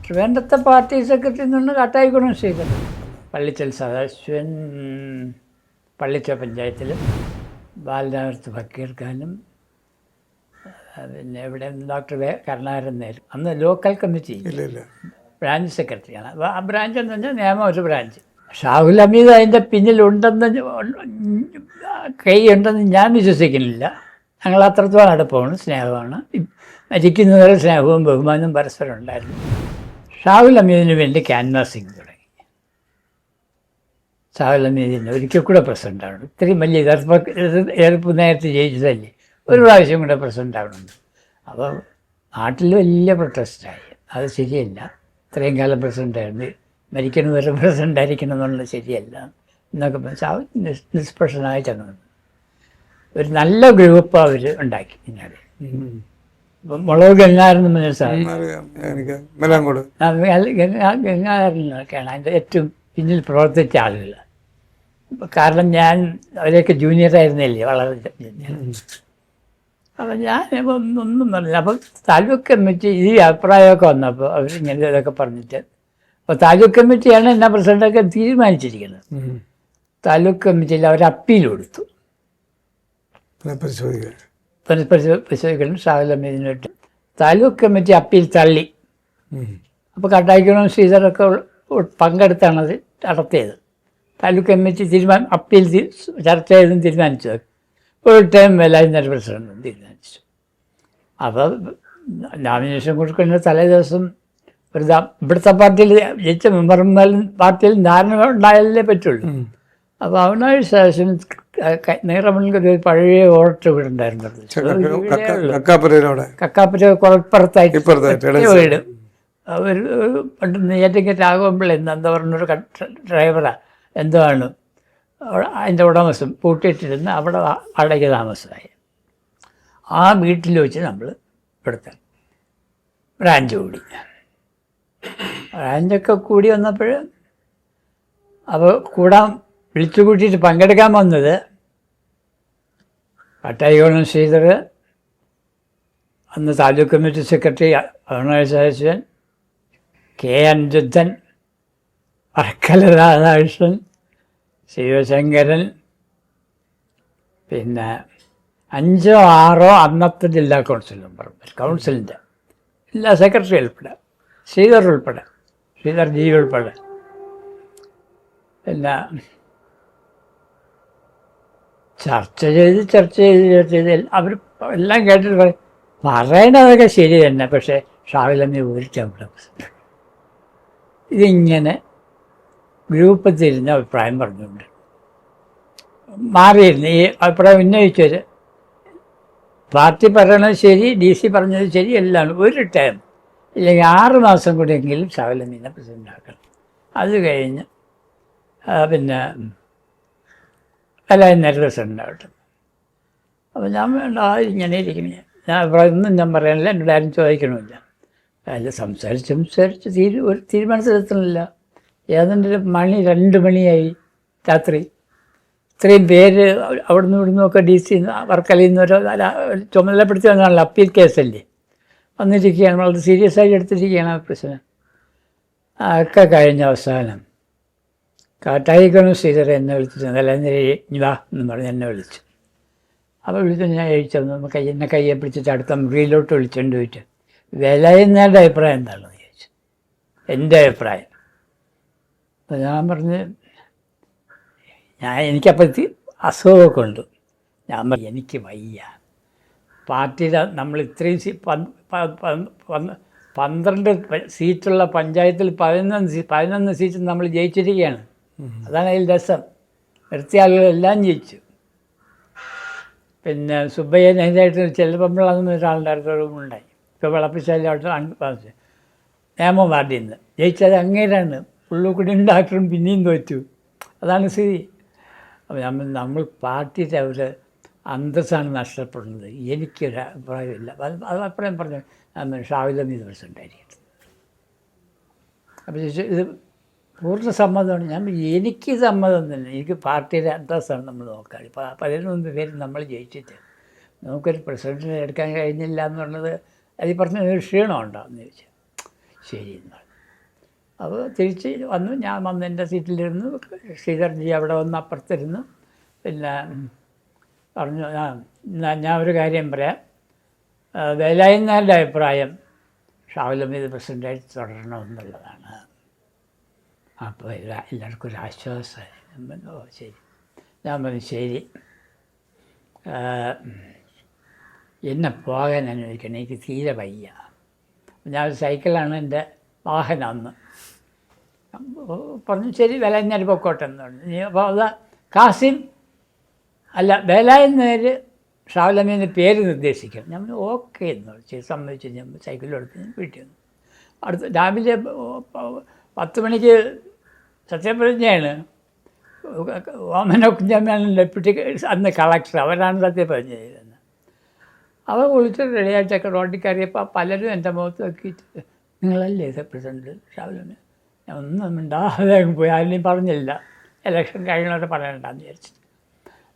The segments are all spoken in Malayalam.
ട്രിവാൻഡ്രത്തെ പാർട്ടി സെക്രട്ടറിയിൽ നിന്ന് കാട്ടായിക്കുളം ശ്രീധരൻ, പള്ളിച്ചൽ സദാശിവൻ പള്ളിച്ചൽ പഞ്ചായത്തിലും, ബാലനഗരത്ത് ഫക്കീർ ഖാനും, പിന്നെ ഇവിടെ ഡോക്ടർ കരുണാകരൻ നേരും. അന്ന് ലോക്കൽ കമ്മിറ്റി ബ്രാഞ്ച് സെക്രട്ടറിയാണ്. ആ ബ്രാഞ്ച് എന്ന് പറഞ്ഞാൽ നിയമം ഒരു ബ്രാഞ്ച്. ഷാഹുൽ ഹമീദ് അതിൻ്റെ പിന്നിലുണ്ടെന്ന് കൈയുണ്ടെന്ന് ഞാൻ വിശ്വസിക്കുന്നില്ല. ഞങ്ങൾ അത്രത്തോളം അടുപ്പമാണ്, സ്നേഹമാണ്. മരിക്കുന്നവരെ സ്നേഹവും ബഹുമാനവും പരസ്പരം ഉണ്ടായിരുന്നു. ഷാഹുൽ ഹമീദിന് വേണ്ടി ക്യാൻവാസിങ് തുടങ്ങി. ഷാഹുൽ ഹമീദിന് ഒരിക്കൽ കൂടെ പ്രസിഡൻ്റ് ആവണം. ഇത്രയും വലിയ എതിർപ്പ് നേരത്തെ ജയിച്ചതല്ലേ, ഒരു പ്രാവശ്യം കൂടെ പ്രസിഡൻ്റ് ആവണമെന്ന്. അപ്പോൾ നാട്ടിൽ വലിയ പ്രൊട്ടസ്റ്റായി. അത് ശരിയല്ല, ഇത്രയും കാലം പ്രസിഡൻ്റായിരുന്നു, മരിക്കുന്നവരെ പ്രസിഡൻ്റ് ആയിരിക്കണം എന്നുള്ളത് ശരിയല്ല എന്നൊക്കെ ഷാഹുൽ നിഷ്പക്ഷനായിട്ടാണ് വന്നത്. ഒരു നല്ല ഗ്രൂപ്പ് അവർ ഉണ്ടാക്കി. പിന്നാലെ ഇപ്പം മുളക് ഗംഗാധരൻ എന്ന് പറഞ്ഞ സാർ, ഗംഗാധരനൊക്കെയാണ് അതിൻ്റെ ഏറ്റവും പിന്നിൽ പ്രവർത്തിച്ച ആളുകൾ. കാരണം ഞാൻ അവരെയൊക്കെ ജൂനിയറായിരുന്നില്ലേ, വളരെ ജൂനിയർ. അപ്പം ഞാൻ ഒന്നും പറഞ്ഞില്ല. അപ്പം താലൂക്ക് കമ്മിറ്റി ഈ അഭിപ്രായമൊക്കെ വന്നപ്പോൾ അവരിങ്ങനെ ഇതൊക്കെ പറഞ്ഞിട്ട്, അപ്പോൾ താലൂക്ക് കമ്മിറ്റിയാണ് എന്നെ പ്രസിഡൻ്റൊക്കെ തീരുമാനിച്ചിരിക്കുന്നത്. താലൂക്ക് കമ്മിറ്റിയിൽ അവർ അപ്പീൽ കൊടുത്തു, പരിശോധിക്കണം ഷാഹുൽ ഹമീദിനായിട്ട്. താലൂക്ക് കമ്മിറ്റി അപ്പീൽ തള്ളി. അപ്പോൾ കാട്ടായിക്കുളം ശ്രീധരൊക്കെ പങ്കെടുത്താണത് നടത്തിയത്. താലൂക്ക് കമ്മിറ്റി അപ്പീൽ ചർച്ച ചെയ്തും തീരുമാനിച്ചത്. ഒരു ടൈം വേലായുധൻ്റെ പ്രസിഡന്റും തീരുമാനിച്ചു. അപ്പോൾ നോമിനേഷൻ കൊടുക്കുന്ന തലേ ദിവസം ഒരു ഇവിടുത്തെ പാർട്ടിയിൽ ജയിച്ച മെമ്പർമാരും പാർട്ടിയിൽ ധാരണ ഉണ്ടായാലേ പറ്റുള്ളൂ. അപ്പോൾ അവനായി ശേഷം നീറമണിക്ക് ഒരു പഴയ ഓട്ടോ ഇവിടെ ഉണ്ടായിരുന്നത്, കക്കാപ്പുര കുളപ്പുറത്തായിട്ട് വീട്. ഒരു പണ്ട് നെയ്യാറ്റിൻകര രാഘവൻപിള്ള എന്താ പറഞ്ഞൊരു ഡ്രൈവറാണ് എന്തോ ആണ് അതിൻ്റെ ഉടമസ്ഥൻ പൂട്ടിയിട്ടിരുന്ന് അവിടെ വാടക താമസമായി. ആ വീട്ടിൽ വെച്ച് നമ്മൾ ഇവിടുത്തെ ബ്രാഞ്ച് കൂടി. ബ്രാഞ്ചൊക്കെ കൂടി വന്നപ്പോൾ അപ്പോൾ വിളിച്ചു കൂട്ടിയിട്ട് പങ്കെടുക്കാൻ വന്നത് കാട്ടായിക്കുളം ശ്രീധർ, അന്ന് taluk committee secretary Arunachalan, K Aniruddhan, Varkala Radhakrishnan, Sivasankaran, പിന്നെ 5 or 6 അന്നത്തെ ജില്ലാ കൗൺസിൽ മെമ്പർമാർ, കൗൺസിലിൻ്റെ എല്ലാ സെക്രട്ടറി ഉൾപ്പെടെ, ശ്രീധർ ഉൾപ്പെടെ, ശ്രീധർ ജി ഉൾപ്പെടെ. പിന്നെ ചർച്ച ചെയ്ത് അവർ എല്ലാം കേട്ടിട്ട് പറയണതൊക്കെ ശരി തന്നെ. പക്ഷേ ഷാഹുൽ ഹമീദ് ഒരു ഇതിങ്ങനെ ഗ്രൂപ്പിൽ തിരിഞ്ഞ അഭിപ്രായം പറഞ്ഞുകൊണ്ട് മാറിയിരുന്നു. ഈ അഭിപ്രായം ഉന്നയിച്ചവർ പാർട്ടി പറയണത് ശരി, DC പറഞ്ഞത് ശരി, എല്ലാം ഒരു ടൈം ഇല്ലെങ്കിൽ 6 മാസം കൂടിയെങ്കിലും ഷാഹുൽ ഹമീദിനെ പ്രസിഡൻ്റ് ആക്കണം. അത് കഴിഞ്ഞ് പിന്നെ എല്ലാവരും നേരെ പ്രസിഡൻ്റ് ആവട്ടെ. അപ്പോൾ ഞാൻ വേണ്ട ഇങ്ങനെ ഇരിക്കുന്നു, ഞാൻ അഭിപ്രായം ഒന്നും ഞാൻ പറയാനില്ല, എന്നോട് ആരും ചോദിക്കണമില്ല. അതിൽ സംസാരിച്ച് ഒരു തീരുമാനത്തിലെത്തണില്ല. ഏതാണ്ട് 2 മണിയായി രാത്രി. ഇത്രയും പേര് അവിടുന്ന് ഇവിടുന്നൊക്കെ DC വർക്കലയിൽ നിന്ന് ഓരോ ചുമതലപ്പെടുത്തി വന്നാണല്ലോ, അപ്പീൽ കേസല്ലേ, വന്നിരിക്കുകയാണ്. വളരെ സീരിയസ് ആയി എടുത്തിരിക്കുകയാണ് ആ പ്രശ്നം. ഒക്കെ കഴിഞ്ഞ അവസാനം കാട്ടായിക്കുളം ശ്രീധരൻ എന്നെ വിളിച്ചിട്ട് വാ എന്ന് പറഞ്ഞ് എന്നെ വിളിച്ചു. അപ്പോൾ വിളിച്ചു ഞാൻ ചോദിച്ചത് എന്നെ കയ്യെ പിടിച്ചിട്ട് അടുത്ത മുറിയിലോട്ട് വിളിച്ചുകൊണ്ട് പോയിട്ട് വേലായുധൻ്റെ അഭിപ്രായം എന്താണെന്ന് ചോദിച്ചു. എൻ്റെ അഭിപ്രായം അപ്പോൾ ഞാൻ പറഞ്ഞ് എനിക്കപ്പോൾ അസുഖമൊക്കെ ഉണ്ട്. ഞാൻ പറഞ്ഞു എനിക്ക് വയ്യ, പാർട്ടിയുടെ നമ്മൾ ഇത്രയും 12 സീറ്റുള്ള പഞ്ചായത്തിൽ 11 സീറ്റ് നമ്മൾ ജയിച്ചിരിക്കുകയാണ്. അതാണ് അതിൽ രസം. നിർത്തിയ ആളുകളെല്ലാം ജയിച്ചു. പിന്നെ സുബ്ബയ്യ നെഹ്തായിട്ട് ചെല്ലപ്പമ്പിളാകുന്ന ഒരാളുണ്ടായിരുന്നു, ഒരു റൂമുണ്ടായി. ഇപ്പോൾ വിളപ്പിച്ചാലോട്ട് നിയമ വാർഡിൽ നിന്ന് ജയിച്ചത് അങ്ങേരാണ്. പുള്ളിക്കുടിയും ഡാക്ടറും പിന്നെയും തോറ്റു. അതാണ് സ്ഥിതി. അപ്പോൾ നമ്മൾ പാർട്ടിയുടെ ഒരു അന്തസ്സാണ് നഷ്ടപ്പെടുന്നത്. എനിക്കൊരു അഭിപ്രായമില്ല. അത് അഭിപ്രായം പറഞ്ഞു ഷാഹുൽ ഹമീദ് പ്രസിഡൻ്റായിരിക്കും. അപ്പോൾ ഇത് പൂർണ്ണ സമ്മതമാണ്. ഞാൻ എനിക്ക് സമ്മതം തന്നെ, എനിക്ക് പാർട്ടിയുടെ അന്തസ്സാണ് നമ്മൾ നോക്കാൻ. ഇപ്പോൾ 11 പേര് നമ്മൾ ജയിച്ചിട്ട് നമുക്കൊരു പ്രസിഡൻറ്റിനെ എടുക്കാൻ കഴിഞ്ഞില്ല എന്നുള്ളത് അതിൽ പറഞ്ഞ ഒരു ക്ഷീണം ഉണ്ടാകുമെന്ന് ചോദിച്ചാൽ ശരി എന്നാൽ അപ്പോൾ തിരിച്ച് വന്നു. ഞാൻ വന്ന് എൻ്റെ സീറ്റിലിരുന്നു. ശ്രീധർജി അവിടെ വന്ന് അപ്പുറത്തിരുന്നു. പിന്നെ പറഞ്ഞു, ഞാൻ ഒരു കാര്യം പറയാം, വേലായുധൻ്റെ അഭിപ്രായം ഷാഹുൽ ഹമീദ് പ്രസിഡൻ്റായിട്ട് തുടരണമെന്നുള്ളതാണ്. അപ്പോൾ എല്ലാവർക്കും ഒരു ആശ്വാസമായി. ഓ ശരി. ഞാൻ പറഞ്ഞു ശരി, എന്നെ പോകാൻ അനുവദിക്കണം, എനിക്ക് തീരെ വയ്യ. ഞാൻ സൈക്കിളാണ് എൻ്റെ വാഹനം അന്ന്. പറഞ്ഞു ശരി, വേലായുധൻ പൊക്കോട്ടെ എന്ന് പറഞ്ഞു. അപ്പോൾ അത് കാസിം അല്ല വേലായുധൻ ഷാഹുൽ ഹമീദിൻ്റെ പേര് നിർദ്ദേശിക്കണം. ഞാൻ ഓക്കെ എന്ന് വെച്ച് സമ്മതിച്ചു. ഞാൻ സൈക്കിളെടുത്ത് ഞാൻ വീട്ടിൽ വന്നു. രാവിലെ 10 മണിക്ക് സത്യപ്രതിജ്ഞയാണ്. ഓമന കുഞ്ഞമ്മയാണ് ഡെപ്യൂട്ടി അന്ന് കളക്ടർ, അവരാണ് സത്യപ്രതിജ്ഞ ചെയ്തത്. അവ വിളിച്ചിട്ട് റെഡിയായിട്ടൊക്കെ റോഡിൽ കയറിയപ്പോൾ പലരും എൻ്റെ മുഖത്ത് നോക്കിയിട്ട് നിങ്ങളല്ലേ പ്രസിഡന്റ് ഷാഹുൽ ഹമീദ്? ഞാൻ ഒന്നും മിണ്ടാതെ പോയി, ആരെയും പറഞ്ഞില്ല. ഇലക്ഷൻ കഴിയുന്നവരെ പറയണ്ടെന്ന് വിചാരിച്ചിട്ട്.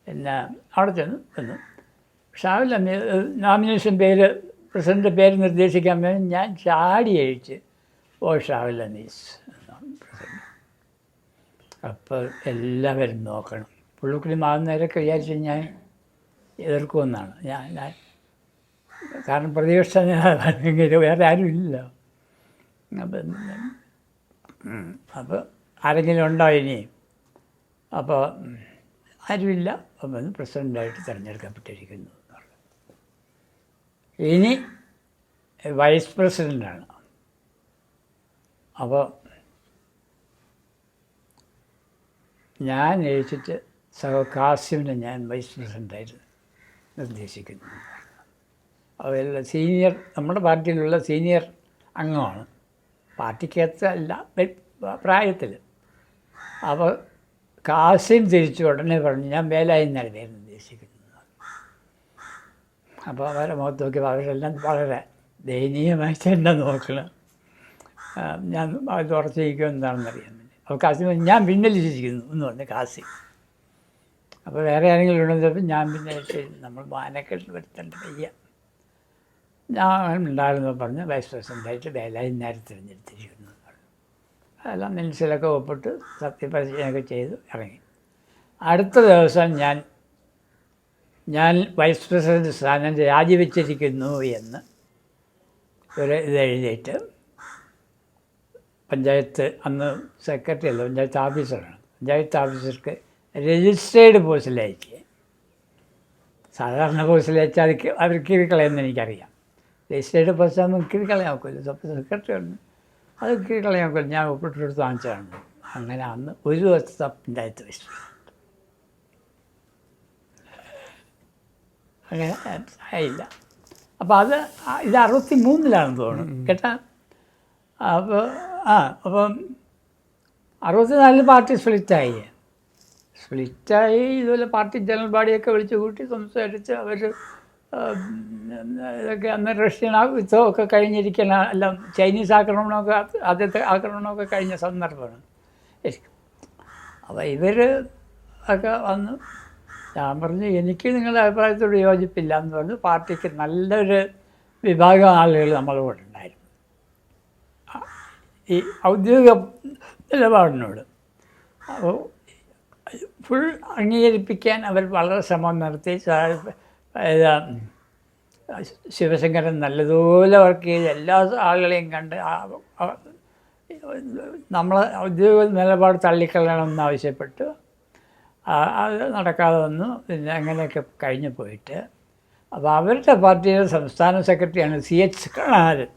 പിന്നെ അവിടെ ചെന്ന് വന്നു. ഷാഹുൽ ഹമീദ് നോമിനേഷൻ പേര് പ്രസിഡൻ്റ് പേര് നിർദ്ദേശിക്കാൻ വേണ്ടി ഞാൻ ചാടി അഴിച്ച് ഓ ഷാഹുൽ ഹമീദ് എന്നാണ് പ്രസിഡന്റ്. അപ്പോൾ എല്ലാവരും നോക്കണം. പുള്ളിക്കുടി മാവുന്നവരൊക്കെ വിചാരിച്ച് ഞാൻ എതിർക്കുമെന്നാണ്. ഞാൻ കാരണം പ്രതിപക്ഷ നേതാവ് വേറെ ആരും ഇല്ല. അപ്പോൾ ആരെങ്കിലും ഉണ്ടോ ഇനി? അപ്പോൾ ആരുമില്ല. അപ്പം പ്രസിഡൻ്റായിട്ട് തിരഞ്ഞെടുക്കപ്പെട്ടിരിക്കുന്നു. ഇനി വൈസ് പ്രസിഡൻ്റാണ്. അപ്പോൾ ഞാൻ എഴുതിച്ചിട്ട് കാസിമിനെ ഞാൻ വൈസ് പ്രസിഡൻ്റായിട്ട് നിർദ്ദേശിക്കുന്നു. അവരുടെ സീനിയർ, നമ്മുടെ പാർട്ടിയിലുള്ള സീനിയർ അംഗമാണ്, പാർട്ടിക്കകത്ത് അല്ല പ്രായത്തിൽ. അപ്പോൾ കാസിം തിരിച്ചു ഉടനെ പറഞ്ഞു ഞാൻ വേലായുധനാണ് പേര് നിർദ്ദേശിക്കുന്നത്. അപ്പോൾ അവരെ മുഖത്ത് നോക്കിയപ്പോൾ അവരെല്ലാം വളരെ ദയനീയമായിട്ട് എന്നെ നോക്കണം. ഞാൻ അത് ഉറച്ചിരിക്കും എന്താണെന്നറിയാൻ വേണ്ടി. അപ്പോൾ കാസിം ഞാൻ പിൻവലിച്ചിരിക്കുന്നു എന്ന് പറഞ്ഞു കാസിം. അപ്പോൾ വേറെ ആരെങ്കിലും ഉണ്ടെന്നപ്പോൾ ഞാൻ പിന്നെ നമ്മൾ മാനക്കെട്ട് വരുത്തേണ്ട വയ്യ, ഞാൻ ഉണ്ടായിരുന്നു പറഞ്ഞ് വൈസ് പ്രസിഡൻ്റായിട്ട് വേലായുധനായി തിരഞ്ഞെടുത്തിരിക്കുന്നു. അതെല്ലാം മിനിറ്റ്സിലൊക്കെ ഒപ്പിട്ട് സത്യപ്രതിജ്ഞയൊക്കെ ചെയ്ത് ഇറങ്ങി. അടുത്ത ദിവസം ഞാൻ വൈസ് പ്രസിഡന്റ് സ്ഥാനം രാജിവെച്ചിരിക്കുന്നു എന്ന് ഒരു ഇതെഴുതിയിട്ട് പഞ്ചായത്ത്, അന്ന് സെക്രട്ടറി അല്ല പഞ്ചായത്ത് ഓഫീസറാണ്, പഞ്ചായത്ത് ഓഫീസർക്ക് രജിസ്റ്റേർഡ് പോസ്റ്റിൽ അയക്കുക. സാധാരണ പോസ്റ്റിൽ അയച്ചാൽ അവർ കീറിക്കളയെന്ന് എനിക്കറിയാം. രജിസ്റ്റേർഡ് പോസ്റ്റ് ആകുമ്പോൾ കീറിക്കളയാൻ നോക്കില്ല. സെക്രട്ടറി ഉണ്ട്, അത് കീറിക്കളയാൻ നോക്കില്ല. ഞാൻ ഒപ്പിട്ടെടുത്ത് വാങ്ങിച്ചതാണ്. അങ്ങനെ അന്ന് ഒരു ദിവസത്തെ പഞ്ചായത്ത് വെച്ചു. അങ്ങനെ ആയില്ല. അപ്പോൾ ഇത് 63-ലാണെന്ന് തോന്നുന്നു കേട്ടാ. അപ്പോൾ അപ്പം 64 പാർട്ടി സ്പ്ലിറ്റായി. ഇതുപോലെ പാർട്ടി ജനറൽ ബാഡിയൊക്കെ വിളിച്ച് കൂട്ടി സംസാരിച്ച് അവർ ഇതൊക്കെ അന്ന് റഷ്യൻ യുദ്ധമൊക്കെ കഴിഞ്ഞിരിക്കുന്ന, എല്ലാം ചൈനീസ് ആക്രമണമൊക്കെ ആദ്യത്തെ ആക്രമണമൊക്കെ കഴിഞ്ഞ സന്ദർഭമാണ്. അപ്പോൾ ഇവർ ഒക്കെ വന്ന് ഞാൻ പറഞ്ഞു എനിക്ക് നിങ്ങളുടെ അഭിപ്രായത്തോട് യോജിപ്പില്ല എന്ന് പറഞ്ഞു. പാർട്ടിക്ക് നല്ലൊരു വിഭാഗം ആളുകൾ നമ്മളോട് ഉണ്ടായിരുന്നു ഈ ഔദ്യോഗിക നിലപാടിനോട്. അപ്പോൾ ഫുൾ അംഗീകരിപ്പിക്കാൻ അവർ വളരെ ശ്രമം നടത്തി. ശിവശങ്കരൻ നല്ലതുപോലെ വർക്ക് ചെയ്ത് എല്ലാ ആളുകളെയും കണ്ട് നമ്മളെ ഔദ്യോഗിക നിലപാട് തള്ളിക്കളയണമെന്ന് ആവശ്യപ്പെട്ടു. അത് നടക്കാതെ വന്നു. പിന്നെ അങ്ങനെയൊക്കെ കഴിഞ്ഞു പോയിട്ട് അപ്പോൾ അവരുടെ പാർട്ടിയുടെ സംസ്ഥാന സെക്രട്ടറിയാണ് CH കണാരൻ.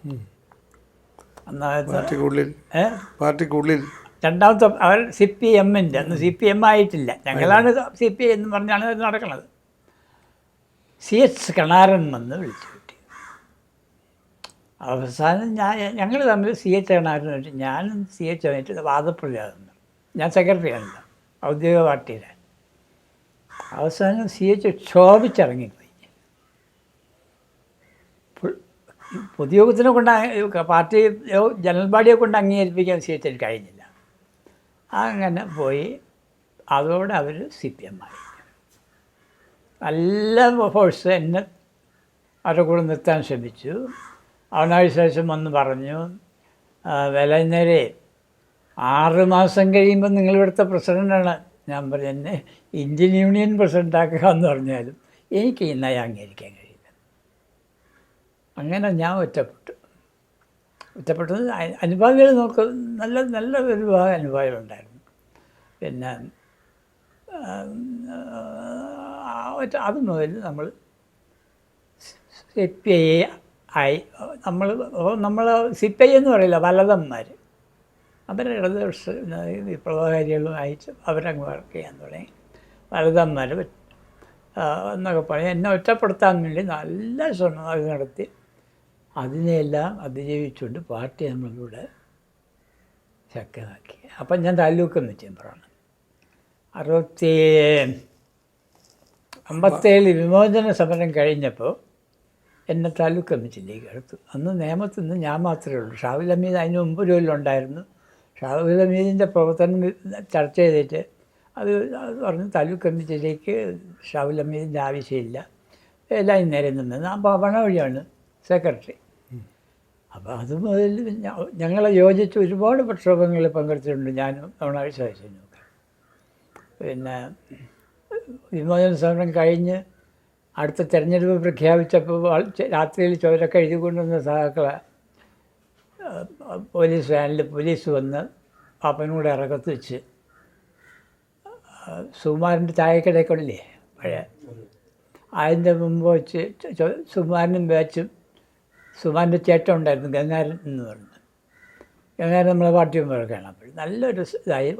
പാർട്ടിക്കുള്ളിൽ രണ്ടാമത്തെ അവർ CPM-ൻ്റെ, അന്ന് CPM ആയിട്ടില്ല, ഞങ്ങളാണ് CPI എന്ന് പറഞ്ഞാണ് അത് നടക്കുന്നത്. CH കണാരൻ വന്ന് വിളിച്ചു കിട്ടി. അവസാനം ഞങ്ങൾ തമ്മിൽ CH കണാരൻ വെച്ച് ഞാനും CH ആയിട്ട് വാദപ്രതിവാദം. ഞാൻ സെക്രട്ടറിയാണല്ലോ ഔദ്യോഗിക പാർട്ടിയിലെ. അവസാനം CH ക്ഷോഭിച്ചിറങ്ങിപ്പോയി. പൊതുയോഗത്തിനെ കൊണ്ട് പാർട്ടി ജനറൽ ബാഡിയെ കൊണ്ട് അംഗീകരിപ്പിക്കാൻ CH കഴിഞ്ഞില്ല. അങ്ങനെ പോയി. അതോടെ അവർ CPM ആയി. നല്ല ഫോഴ്സ് എന്നെ അവരുടെ കൂടെ നിർത്താൻ ശ്രമിച്ചു. അവനാഴ്ച ശേഷം വന്ന് പറഞ്ഞു വേലായുധനെ 6 മാസം കഴിയുമ്പോൾ നിങ്ങളിവിടുത്തെ പ്രസിഡൻ്റാണ്. ഞാൻ പറഞ്ഞു എന്നെ ഇന്ത്യൻ യൂണിയൻ പ്രസിഡൻ്റാക്കുക എന്ന് പറഞ്ഞാലും എനിക്ക് ഈ നയം അംഗീകരിക്കാൻ കഴിയില്ല. അങ്ങനെ ഞാൻ ഒറ്റപ്പെട്ടത് അനുഭാവികൾ നല്ല നല്ല ഒരു വിഭാഗം അനുഭാവികളുണ്ടായിരുന്നു. പിന്നെ അത് മുതൽ നമ്മൾ CPI ആയി. നമ്മൾ CPI എന്ന് പറയില്ല, വലതന്മാർ അവർ ഇടതുപക്ഷ വിപ്ലവകാരികളും അയച്ച് അവരങ്ങ് വർക്ക് ചെയ്യാൻ തുടങ്ങി. വലതന്മാർ എന്നൊക്കെ പറഞ്ഞ് എന്നെ ഒറ്റപ്പെടുത്താൻ വേണ്ടി നല്ല ശ്രമം അത് നടത്തി. അതിനെയെല്ലാം അതിജീവിച്ചുകൊണ്ട് പാർട്ടി നമ്മളിലൂടെ ശക്തമാക്കി. അപ്പം ഞാൻ താലൂക്ക് കമ്മിറ്റി മെമ്പറാണ്. 57 വിമോചന സമരം കഴിഞ്ഞപ്പോൾ എന്നെ താലൂക്ക് കമ്മിറ്റിയിലേക്ക് എടുത്തു. അന്ന് നിയമത്തിൽ നിന്ന് ഞാൻ മാത്രമേ ഉള്ളൂ. ഷാഹുൽ ഹമീദ് അതിന് മുമ്പ് ഒരു കൊല്ലം ഉണ്ടായിരുന്നു. ഷാഹുൽ ഹമീദിൻ്റെ പ്രവർത്തനം ചർച്ച ചെയ്തിട്ട് അത് പറഞ്ഞ് താലൂക്ക് കമ്മിറ്റിയിലേക്ക് ഷാഹുൽ ഹമീദിൻ്റെ ആവശ്യമില്ല, എല്ലാം നേരെ നിന്ന് ഞാൻ പണ വഴിയാണ് സെക്രട്ടറി. അപ്പോൾ അത് മുതൽ ഞങ്ങളെ യോജിച്ച് ഒരുപാട് പ്രക്ഷോഭങ്ങളിൽ പങ്കെടുത്തിട്ടുണ്ട് ഞാനും നമ്മുടെ ശേഷനൊക്കെ. പിന്നെ വിമോചന സമരം കഴിഞ്ഞ് അടുത്ത തെരഞ്ഞെടുപ്പ് പ്രഖ്യാപിച്ചപ്പോൾ രാത്രിയിൽ ചോരൊക്കെ എഴുതിക്കൊണ്ടുവന്ന സഹാക്കളെ പോലീസ് വാനിൽ പോലീസ് വന്ന് പാപ്പനൂടെ ഇറക്കത്ത് വെച്ച് സുകുമാരൻ്റെ ചായക്കടയൊക്കെ പഴയ അതിൻ്റെ മുമ്പ് വെച്ച് സുകുമാരനും ബാച്ചും സുകുമാരൻ്റെ ചേട്ടൻ ഉണ്ടായിരുന്നു ഗംഗാരൻ എന്ന് പറഞ്ഞു. ഗംഗാരൻ നമ്മളെ പാർട്ടി മെമ്പറൊക്കെയാണ്. അപ്പോൾ നല്ലൊരു ഇതായി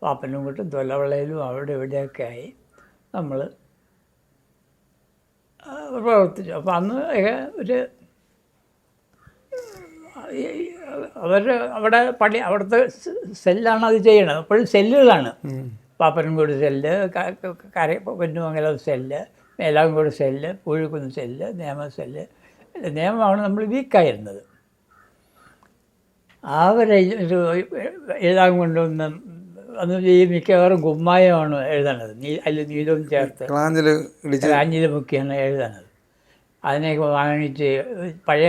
പാപ്പനും കൂട്ടും തൊലവളയിലും അവിടെ ഇവിടെയൊക്കെ ആയി നമ്മൾ പ്രവർത്തിച്ചു. അപ്പോൾ അന്ന് ഒരു അവിടുത്തെ സെല്ലാണ് അത് ചെയ്യണത്. അപ്പോഴും സെല്ലുകളാണ്. Pappanamcode cell, Ponnumangalam cell, Melankode cell, Poozhikkunnu cell, നിയമ സെല്ല്. നിയമമാണ് നമ്മൾ വീക്കായിരുന്നത്. അവരെ എഴുതാൻ കൊണ്ടുവന്ന് അന്ന് ഈ മിക്കവാറും കുമ്മായമാണ് എഴുതണത്. അതിൽ നീലവും ചേർത്ത് കാഞ്ഞിൽ മുക്കിയാണ് എഴുതണത്. അതിനെയൊക്കെ വാങ്ങിച്ച് പഴയ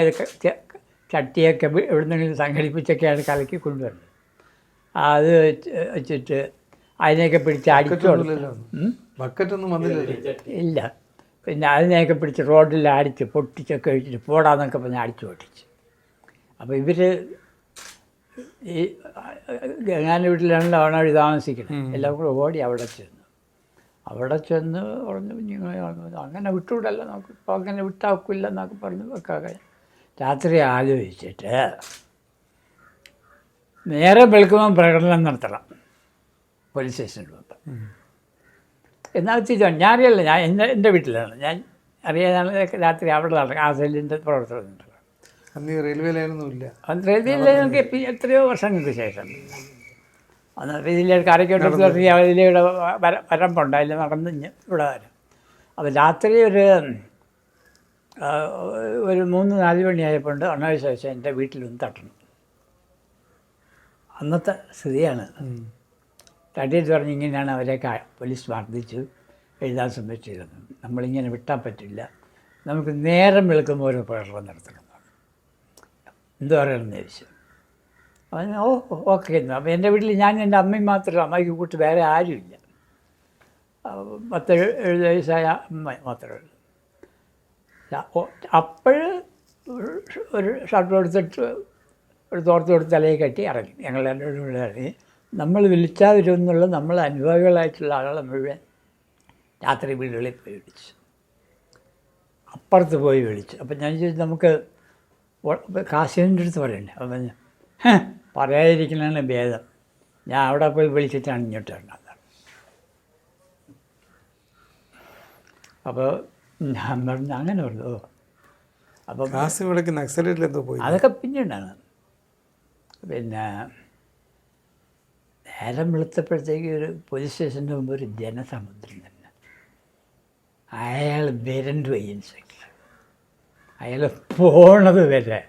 ചട്ടിയൊക്കെ എവിടുന്നെങ്കിലും സംഘടിപ്പിച്ചൊക്കെയാണ് കലക്കി കൊണ്ടുവരുന്നത്. അത് വെച്ചിട്ട് അതിനെയൊക്കെ പിടിച്ച് അടിച്ചു ഇല്ല. പിന്നെ അതിനെയൊക്കെ പിടിച്ച് റോഡിൽ അടിച്ച് പൊട്ടിച്ചൊക്കെ വെച്ചിട്ട് പോടാന്നൊക്കെ പറഞ്ഞ് അടിച്ചു പൊട്ടിച്ച്. അപ്പോൾ ഇവർ ഈ ഗംഗാൻ്റെ വീട്ടിലാണല്ലോ അവനവഴി താമസിക്കുന്നത്. എല്ലാം കൂടെ ഓടി അവിടെ ചെന്ന് പറഞ്ഞു അങ്ങനെ വിട്ടുവിടല്ല, നമുക്ക് ഇപ്പോൾ അങ്ങനെ വിട്ടാക്കില്ല എന്നൊക്കെ പറഞ്ഞ് വെക്കാതെ രാത്രി ആലോചിച്ചിട്ട് നേരെ വെളുക്കുമ്പോൾ പ്രകടനം നടത്തണം പോലീസ് സ്റ്റേഷനിൽ വന്ന്. എന്നാൽ ഞാനറിയല്ല, ഞാൻ എൻ്റെ വീട്ടിലാണ്, ഞാൻ അറിയാനാണ് രാത്രി അവിടെ നടക്കും. ആ സെല്ലിൻ്റെ പ്രവർത്തനം ഉണ്ടല്ലോ. റെയിൽവേ ലൈനൊന്നുമില്ല. റെയിൽവേ ലൈനൊക്കെ എത്രയോ വർഷങ്ങൾക്ക് ശേഷം അന്ന് ഇതിലെ കരയ്ക്കോട്ട് ഇതിലൂടെ വരമ്പുണ്ട്, അതിൽ നടന്ന് ഇവിടെ വരാം. അപ്പോൾ രാത്രി ഒരു 3-4 മണിയായപ്പോൾ അണ്ണാവിശേഷം എൻ്റെ വീട്ടിലൊന്ന് തട്ടണം. അന്നത്തെ സ്ഥിതിയാണ്. തട്ടിയിട്ട് പറഞ്ഞ് ഇങ്ങനെയാണ് അവരെയൊക്കെ പോലീസ് മർദ്ദിച്ചു എഴുതാൻ ശ്രമിച്ചിരുന്നത്, നമ്മളിങ്ങനെ വിട്ടാൻ പറ്റില്ല, നമുക്ക് നേരം വെളുക്കുമ്പോൾ ഒരു പ്രകടനം നടത്തണം. എന്ത് പറയണമെന്ന് ചോദിച്ചു. അവൻ ഓക്കെ എന്ന്. അപ്പോൾ എൻ്റെ വീട്ടിൽ ഞാൻ എൻ്റെ അമ്മയും മാത്രമേ, അമ്മയ്ക്ക് കൂട്ട് വേറെ ആരുമില്ല. 10-70 വയസ്സായ അമ്മ മാത്രമേ ഉള്ളൂ. അപ്പോൾ ഒരു ഷർട്ട് എടുത്തിട്ട് ഒരു തോർത്ത് കൊടുത്ത് തലയിൽ കെട്ടി ഇറങ്ങി. ഞങ്ങൾ രണ്ടുപേരും കൂടെ ഇറങ്ങി. നമ്മൾ വിളിച്ചാൽ വരുമെന്നുള്ള നമ്മൾ അനുഭാവികളായിട്ടുള്ള ആളുകളെ മുഴുവൻ രാത്രി വീടുകളിൽ പോയി വിളിച്ചു, അപ്പുറത്ത് പോയി വിളിച്ചു. അപ്പം ഞാൻ ചോദിച്ചു നമുക്ക് കാശിൻ്റെ അടുത്ത് പറയണ്ടേ? അപ്പം പറയാതിരിക്കണതാണ് ഭേദം, ഞാൻ അവിടെ പോയി വിളിച്ചിട്ടാണ് ഇങ്ങോട്ട് വരണത്. അപ്പോൾ ഞാൻ പറഞ്ഞു അങ്ങനെ പറഞ്ഞു. അപ്പം അതൊക്കെ പിന്നീടാണ്. പിന്നെ നേരം വെളുത്തപ്പോഴത്തേക്ക് ഒരു പോലീസ് സ്റ്റേഷൻ്റെ മുമ്പ് ഒരു ജനസമുദ്രം തന്നെ. അയാൾ വരണ്ടു ഇൻസ്പെക്ടർ, അയാൾ പോണത് വരെ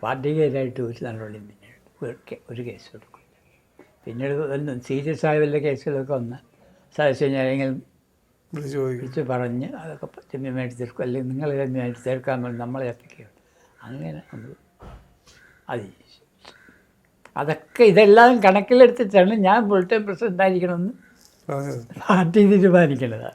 പാർട്ടിക്കാരായിട്ട് ഒരു നടപടിയും പിന്നീട് ഒരു കേസ് കൊടുക്കും. പിന്നീട് സീരിയസ് ആയ വല്ല കേസുകളൊക്കെ വന്ന് സാധിച്ചെങ്കിലും വിളിച്ച് പറഞ്ഞ് അതൊക്കെ രമ്യമായിട്ട് തീർക്കും, അല്ലെങ്കിൽ നിങ്ങൾ രമ്യമായിട്ട് തീർക്കാൻ വേണ്ടി നമ്മളെ ഏൽപ്പിക്കുക. അങ്ങനെ നമ്മൾ അത് അതൊക്കെ ഇതെല്ലാം കണക്കിലെടുത്തിട്ടാണ് ഞാൻ ഫുൾ ടൈം പ്രസിഡൻ്റ് ആയിരിക്കണമെന്ന് പറഞ്ഞത്. പാർട്ടി തീരുമാനിക്കുന്നത്.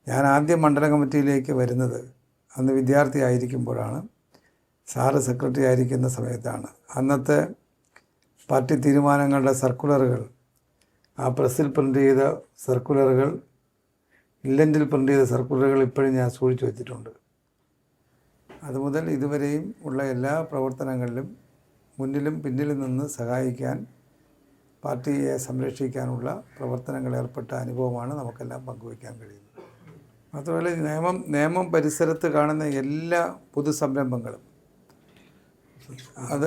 ഞാൻ ആദ്യം മണ്ഡലം കമ്മിറ്റിയിലേക്ക് വരുന്നത് അന്ന് വിദ്യാർത്ഥി ആയിരിക്കുമ്പോഴാണ്. സാറ് സെക്രട്ടറി ആയിരിക്കുന്ന സമയത്താണ്. അന്നത്തെ പാർട്ടി തീരുമാനങ്ങളുടെ സർക്കുലറുകൾ, ആ പ്രസ്സിൽ പ്രിൻ്റ് ചെയ്ത സർക്കുലറുകൾ, ഇല്ലൻറ്റിൽ പ്രിൻ്റ് ചെയ്ത സർക്കുലറുകൾ ഇപ്പോഴും ഞാൻ സൂക്ഷിച്ചു വെച്ചിട്ടുണ്ട്. അതുമുതൽ ഇതുവരെയും ഉള്ള എല്ലാ പ്രവർത്തനങ്ങളിലും മുന്നിലും പിന്നിലും നിന്ന് സഹായിക്കാൻ, പാർട്ടിയെ സംരക്ഷിക്കാനുള്ള പ്രവർത്തനങ്ങൾ ഏർപ്പെട്ട അനുഭവമാണ് നമുക്കെല്ലാം പങ്കുവയ്ക്കാൻ കഴിയുന്നത്. മാത്രമല്ല നേമം പരിസരത്ത് കാണുന്ന എല്ലാ പൊതുസംരംഭങ്ങളും, അത്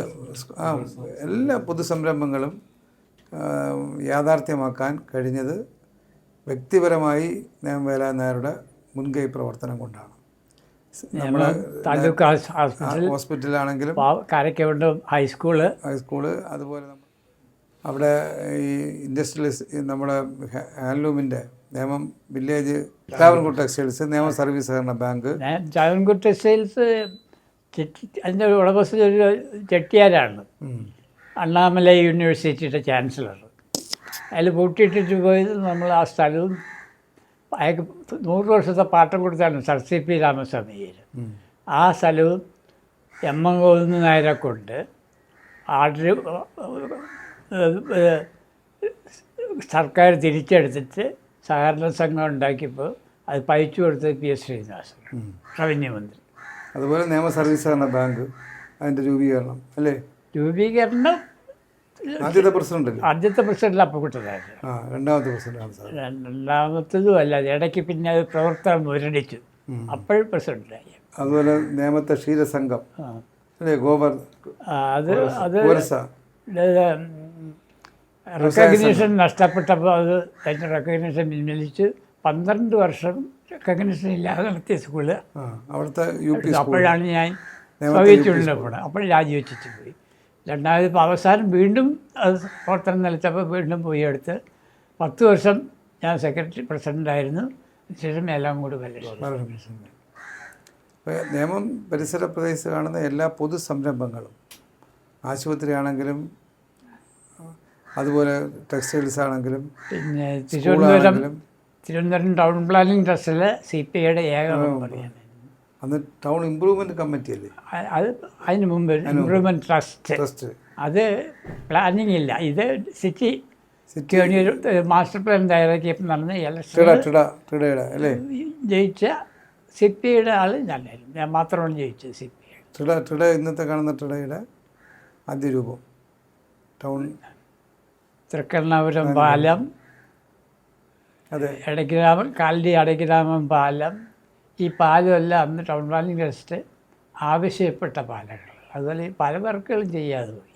എല്ലാ പൊതുസംരംഭങ്ങളും യാഥാർത്ഥ്യമാക്കാൻ കഴിഞ്ഞത് വ്യക്തിപരമായി വേലായുധൻ നായരുടെ മുൻകൈ പ്രവർത്തനം കൊണ്ടാണ്. നമ്മുടെ താലൂക്ക് ഹോസ്പിറ്റലാണെങ്കിലും കാരക്കവണ്ടം ഹൈസ്കൂള്, അതുപോലെ അവിടെ ഈ ഇൻഡസ്ട്രിയലിസ്റ്റ്, നമ്മുടെ ഹാൻഡ്ലൂമിൻ്റെ Nemam village, Travancore textiles, Nemam service സഹകരണ ബാങ്ക്. ട്രാവൻകൂർ ടെക്സ്റ്റൈൽസ് അതിൻ്റെ ഉടമസ്ഥ ഒരു ചെട്ടിയാരാണ്, അണ്ണാമല യൂണിവേഴ്സിറ്റിയുടെ ചാൻസലർ. അതിൽ പൂട്ടിയിട്ടിട്ട് പോയത് നമ്മൾ ആ സ്ഥലവും അയാൾക്ക് 100 വർഷത്തെ പാട്ടം കൊടുത്താണ് സർ സി പി രാമസ്വാമിയിൽ. ആ സ്ഥലവും എം എൻ ഗോവിന്ദൻ നായരെ കൊണ്ട് ആർഡർ സർക്കാർ തിരിച്ചെടുത്തിട്ട് സഹകരണ സംഘം ഉണ്ടാക്കിയപ്പോൾ അത് പയച്ചു കൊടുത്തത് പി എസ് ശ്രീനിവാസൻ, റവന്യൂ മന്ത്രി. അതുപോലെ നിയമ സർവീസ് സഹകരണ ബാങ്ക്, അതിൻ്റെ രൂപീകരണം അല്ലേ? രൂപീകരണം ആദ്യത്തെ പ്രസിഡന്റ് അപ്പക്കുട്ടനായിരുന്നു. രണ്ടാമത്തെ പ്രസിഡന്റാണ് സാർ. രണ്ടാമത്തതും അല്ല, ഇടയ്ക്ക് പിന്നെ അത് പ്രവർത്തനം മുരടിച്ചു, അപ്പോഴും പ്രസിഡന്റായി. അതുപോലെ നേമത്തെ ക്ഷീരസംഘം അല്ലേ, ഗോബർ, അത് റെക്കഗ്നീഷൻ നഷ്ടപ്പെട്ടപ്പോൾ അത് അതിൻ്റെ റെക്കഗ്നീഷൻ പിൻവലിച്ച് 12 വർഷം റെക്കഗ്നീഷൻ ഇല്ലാതെ നടത്തിയ സ്കൂള് അവിടുത്തെ. അപ്പോഴാണ് ഞാൻ സോവിയറ്റ് യൂണിയനിൽ പോണത്. അപ്പോൾ രാജിവെച്ചിട്ട് പോയി. രണ്ടാമത് ഇപ്പോൾ അവസാനം വീണ്ടും അത് പ്രവർത്തനം നിലച്ചപ്പോൾ വീണ്ടും പോയി എടുത്ത് 10 വർഷം ഞാൻ സെക്രട്ടറി പ്രസിഡൻ്റായിരുന്നു. ശേഷം എല്ലാം കൂടി നേമം പരിസര പ്രദേശത്ത് കാണുന്ന എല്ലാ പൊതു സംരംഭങ്ങളും, ആശുപത്രി ആണെങ്കിലും അതുപോലെ ടെക്സ്റ്റൈൽസ് ആണെങ്കിലും, പിന്നെ തിരുവനന്തപുരം ടൗൺ പ്ലാനിംഗ് ട്രസ്റ്റിൽ CPIയുടെ ഏക മെമ്പറാണ്. അന്ന് ടൗൺ ഇമ്പ്രൂവ്മെൻറ്റ് കമ്മിറ്റി അല്ലേ അത്? അതിന് മുമ്പ് ഇമ്പ്രൂവ്മെൻറ്റ് ട്രസ്റ്റ്, അത് പ്ലാനിങ് ഇല്ല. ഇത് സിറ്റി മാസ്റ്റർ പ്ലാൻ തയ്യാറാക്കിയപ്പോൾ നടന്ന ഇലക്ഷൻ ജയിച്ച CPIയുടെ ആൾ ഞാനായിരുന്നു. ഞാൻ മാത്രമാണ് ജയിച്ചത് CPI. ഇന്നത്തെ കാണുന്ന ട്രിഡയുടെ ആദ്യ രൂപം ടൗൺ തൃക്കണ്ണപുരം പാലം, ഇടയ്ഗ്രാമം, കാലടി ഇടയ്ഗ്രാമം പാലം. ഈ പാലമെല്ലാം അന്ന് ടൗൺ പ്ലാനിംഗ് ട്രസ്റ്റ് ആവശ്യപ്പെട്ട പാലങ്ങൾ. അതുപോലെ പല വർക്കുകളും ചെയ്യാതെ പോയി.